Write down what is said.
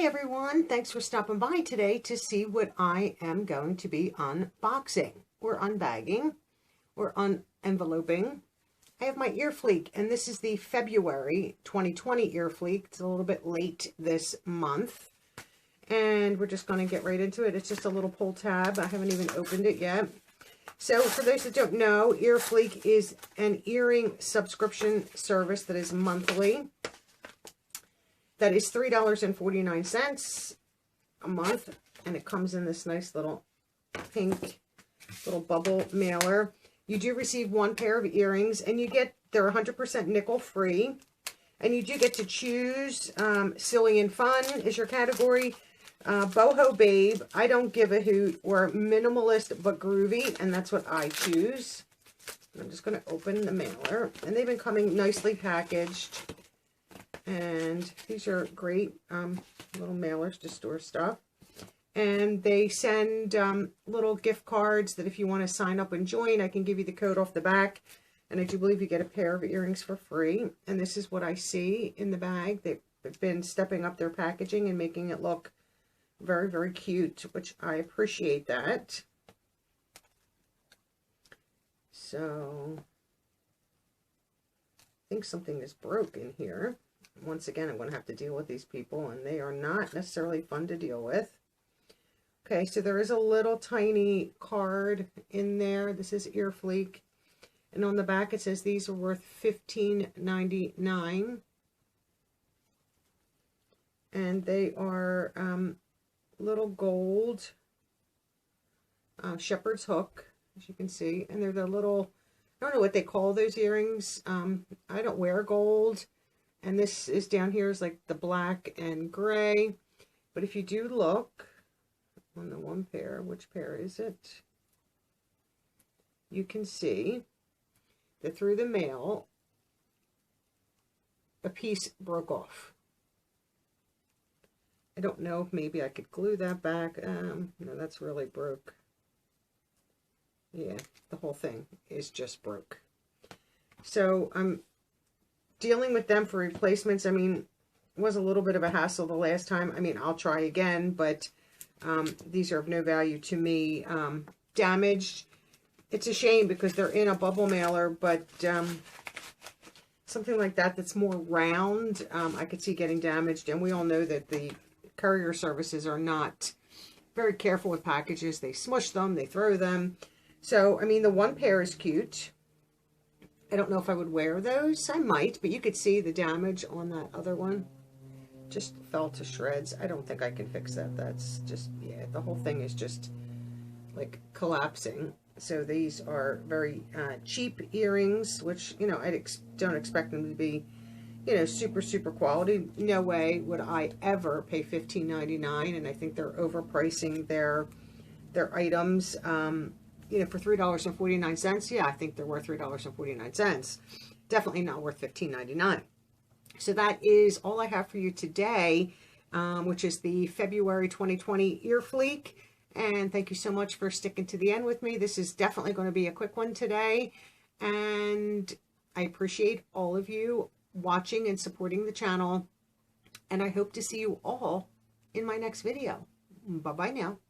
everyone, thanks for stopping by today to see what I am going to be unboxing or unbagging or unenveloping. I have my EarFleek, and this is the February 2020 EarFleek. It's a little bit late this month, and we're just going to get right into it. It's just a little pull tab. I haven't even opened it yet. So for those that don't know, EarFleek is an earring subscription service that is monthly. That is $3.49 a month, and it comes in this nice little pink little bubble mailer. You do receive one pair of earrings, and they're 100% nickel free, and you do get to choose silly and fun is your category, Boho Babe, I don't give a hoot, or minimalist but groovy, and that's what I choose. I'm just going to open the mailer, and they've been coming nicely packaged. And these are great little mailers to store stuff. And they send little gift cards that if you want to sign up and join, I can give you the code off the back. And I do believe you get a pair of earrings for free. And this is what I see in the bag. They've been stepping up their packaging and making it look very, very cute, which I appreciate that. So, I think something is broken here. Once again, I'm going to have to deal with these people, and they are not necessarily fun to deal with. Okay, so there is a little tiny card in there. This is EarFleek. And on the back it says these are worth $15.99. And they are little gold shepherd's hook, as you can see. And they're the little, I don't know what they call those earrings. I don't wear gold. And this is down here is like the black and gray. But if you do look on the one pair, which pair is it? You can see that through the mail, a piece broke off. I don't know if maybe I could glue that back. No, that's really broke. Yeah, the whole thing is just broke. So I'm dealing with them for replacements. I mean, it was a little bit of a hassle the last time. I mean, I'll try again, but these are of no value to me. Damaged. It's a shame because they're in a bubble mailer, but something like that that's more round, I could see getting damaged. And we all know that the courier services are not very careful with packages. They smush them, they throw them. So, I mean, the one pair is cute. I don't know if I would wear those. I might, but you could see the damage on that other one. Just fell to shreds. I don't think I can fix that. That's just, yeah, the whole thing is just like collapsing. So these are very cheap earrings, which, you know, I don't expect them to be, you know, super, super quality. No way would I ever pay $15.99, and I think they're overpricing their items. You know, for $3.49, yeah, I think they're worth $3.49. Definitely not worth $15.99. So that is all I have for you today, which is the February 2020 EarFleek. And thank you so much for sticking to the end with me. This is definitely going to be a quick one today. And I appreciate all of you watching and supporting the channel. And I hope to see you all in my next video. Bye-bye now.